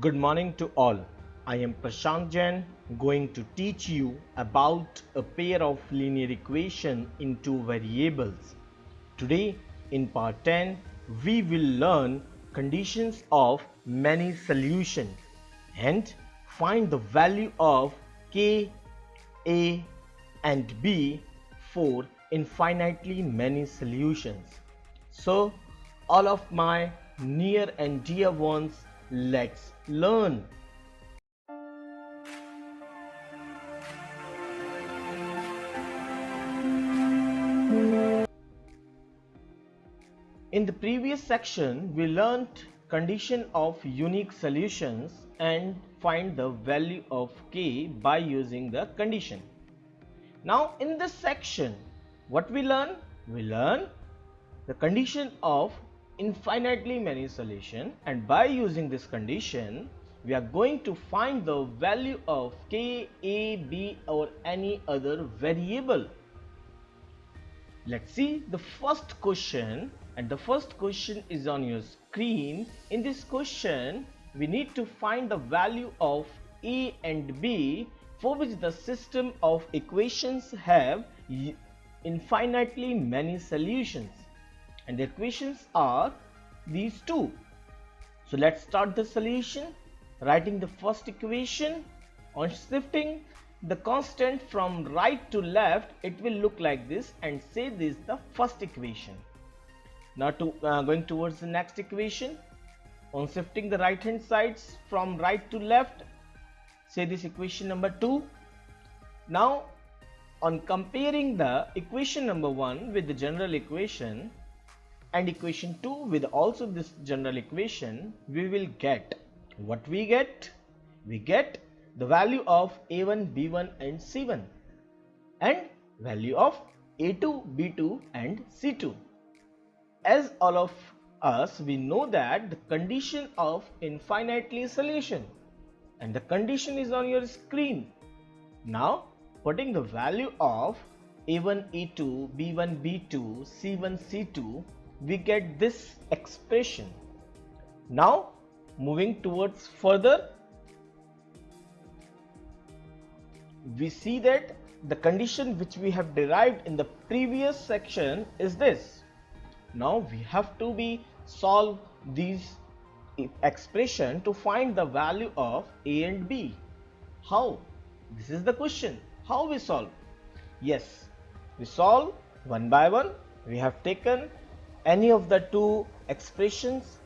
Good morning to all. I am Prashant Jain, going to teach you about a pair of linear equation in two variables. Today in part 10 we will learn conditions of many solutions and find the value of k, a and b for infinitely many solutions. So all of my near and dear ones, let's learn. In the previous section, we learnt condition of unique solutions and find the value of k by using the condition. Now in this section, what we learn? We learn the condition of infinitely many solution, and by using this condition we are going to find the value of k, a, b or any other variable. Let's see the first question, and the first question is on your screen. In this question we need to find the value of a and b for which the system of equations have infinitely many solutions, and the equations are these two. So let's start the solution. Writing the first equation, on shifting the constant from right to left, it will look like this, and say this is the first equation. Now going towards the next equation, on shifting the right hand sides from right to left, say this equation number 2. Now on comparing the equation number 1 with the general equation and equation 2 with also this general equation, we will get what we get. We get the value of a1, b1 and c1 and value of a2, b2 and c2. As all of us, we know that the condition of infinitely solution, and the condition is on your screen. Now putting the value of a1, a2, b1, b2, c1, c2, we get this expression. Now moving towards further, we see that the condition which we have derived in the previous section is this. Now we have to solve these expression to find the value of a and b. How? This is the question. How we solve? Yes, we solve one by one. We have taken any of the two expressions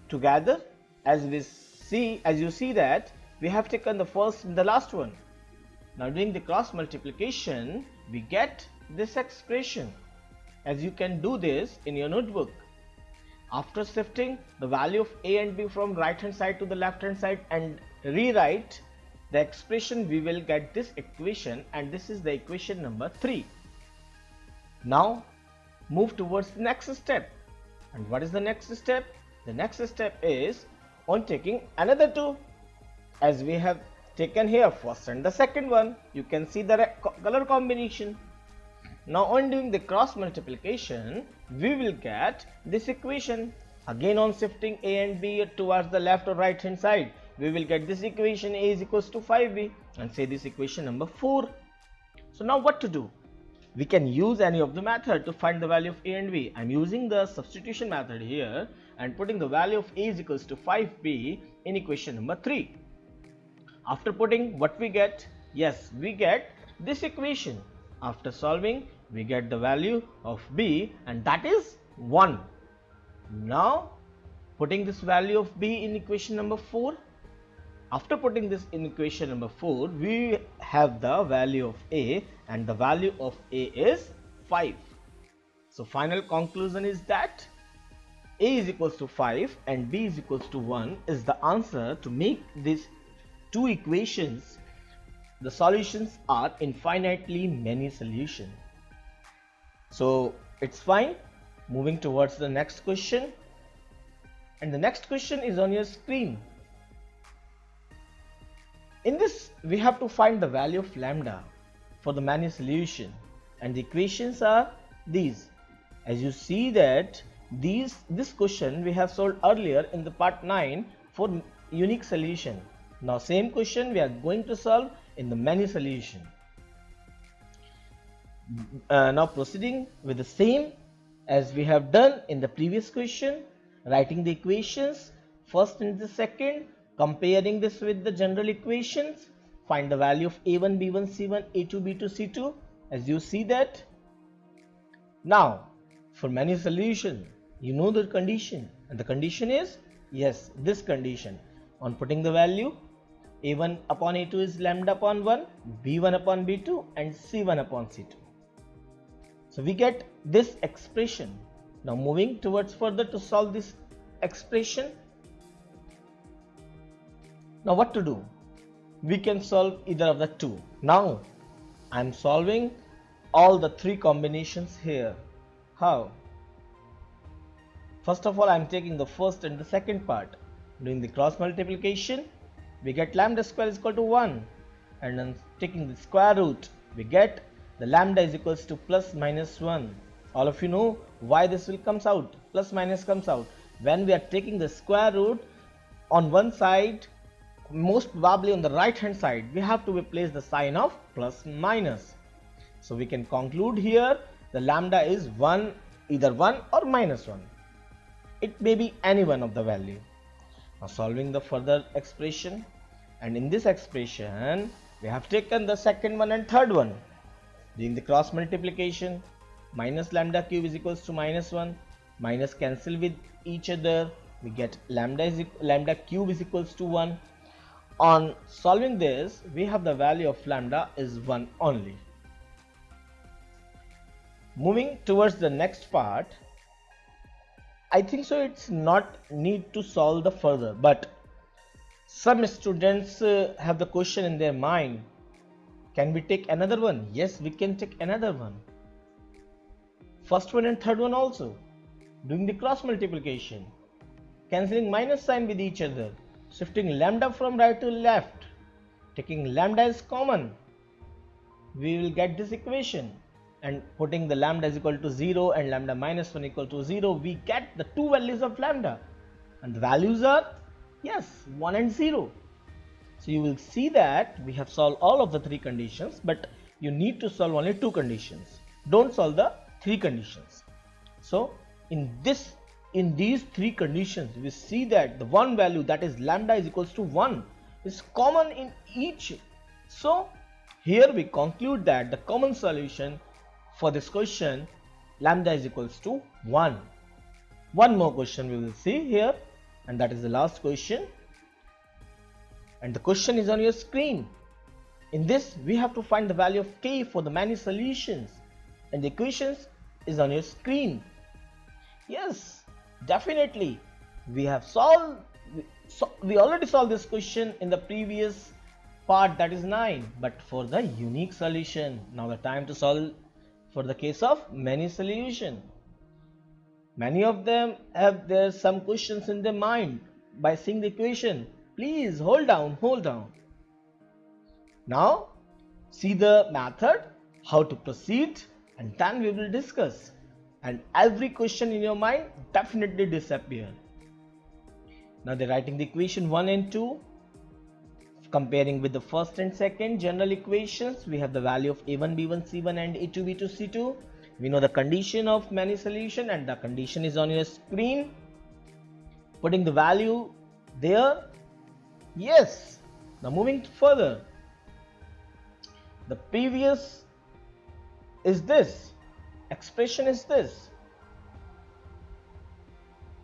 together. As you see that we have taken the first and the last one. Now doing the cross multiplication, we get this expression, as you can do this in your notebook. After shifting the value of a and b from right hand side to the left hand side and rewrite the expression, we will get this equation, and this is the equation number 3. Now move towards the next step. And what is the next step? The next step is on taking another two, as we have taken here first and the second one. You can see the color combination. Now on doing the cross multiplication, we will get this equation. Again on shifting a and b towards the left or right hand side, we will get this equation, a is equals to 5b, and say this equation number 4. So now what to do? We can use any of the method to find the value of a and b. I am using the substitution method here and putting the value of a is equals to 5b in equation number 3. After putting, what we get? Yes, we get this equation. After solving, we get the value of b, and that is 1. Now putting this value of b in equation number 4. After putting this in equation number 4, we have the value of a, and the value of a is 5. So final conclusion is that a is equals to 5 and b is equals to 1 is the answer to make these two equations. The solutions are infinitely many solutions. So it's fine. Moving towards the next question, and the next question is on your screen. In this, we have to find the value of lambda for the many solution, and the equations are these. As you see that this question we have solved earlier in the part 9 for unique solution. Now same question we are going to solve in the many solution. Now proceeding with the same as we have done in the previous question, writing the equations first and the second, comparing this with the general equations, find the value of a1 b1 c1 a2 b2 c2. As you see that, now for many solution you know the condition, and the condition is yes, this condition. On putting the value, a1 upon a2 is lambda upon 1, b1 upon b2 and c1 upon c2. So we get this expression. Now moving towards further to solve this expression. Now what to do? We can solve either of the two. Now I am solving all the three combinations here. How? First of all, I am taking the first and the second part. Doing the cross multiplication, we get lambda square is equal to 1, and then taking the square root, we get the lambda is equals to plus minus 1. All of you know why this will comes out. Plus minus comes out when we are taking the square root on one side, most probably on the right hand side, we have to replace the sign of plus minus. So we can conclude here the lambda is 1, either 1 or minus 1. It may be any one of the value. Now solving the further expression, and in this expression we have taken the second one and third one. Doing the cross multiplication, minus lambda cube is equals to minus 1, minus cancel with each other, we get lambda cube is equals to 1. On solving this, we have the value of lambda is 1 only. Moving towards the next part, I think so it's not need to solve the further, but some students have the question in their mind, can we take another one? Yes, we can take another one. First one and third one also. Doing the cross multiplication, cancelling minus sign with each other, shifting lambda from right to left, taking lambda as common, we will get this equation, and putting the lambda is equal to 0 and lambda minus 1 equal to 0, we get the two values of lambda, and the values are yes 1 and 0. So you will see that we have solved all of the three conditions, but you need to solve only two conditions. Don't solve the three conditions. So in these three conditions, we see that the one value, that is lambda is equals to 1, is common in each. So here we conclude that the common solution for this question, lambda is equals to 1. One more question we will see here, and that is the last question. And the question is on your screen. In this, we have to find the value of k for the many solutions, and the equations is on your screen. Yes, definitely. We have solved. We already solved this question in the previous part, that is 9. But for the unique solution, now the time to solve for the case of many solution. Many of them have their some questions in their mind by seeing the equation. Please hold down. Now see the method, how to proceed, and then we will discuss. And every question in your mind definitely disappear. Now they're writing the equation 1 and 2. Comparing with the first and second general equations, we have the value of a1 b1 c1 and a2 b2 c2. We know the condition of many solution, and the condition is on your screen. Putting the value there. Yes. Now moving further, the previous is this, expression is this.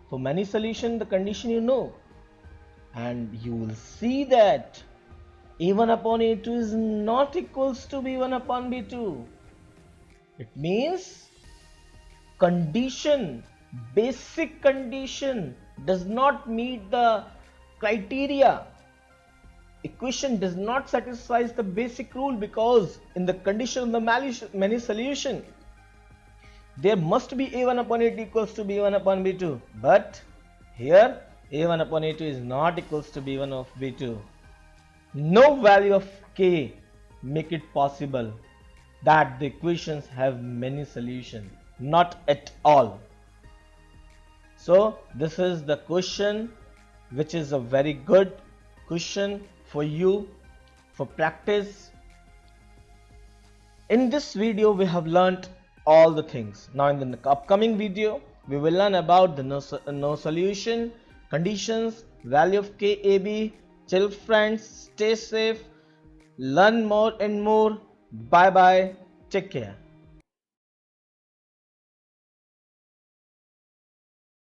For many solution, the condition you know, and you will see that a1 upon a2 is not equals to b1 upon b2. It means condition, basic condition does not meet the criteria. Equation does not satisfy the basic rule, because in the condition of the many solution, there must be a1 upon a2 equals to b1 upon b2. But here a1 upon a2 is not equals to b1 of b2. No value of k make it possible that the equations have many solutions. Not at all. So this is the question which is a very good question for you for practice. In this video we have learnt all the things. Now in the upcoming video we will learn about the no solution, conditions, value of KAB. Chill friends, stay safe, learn more and more. Bye bye, take care.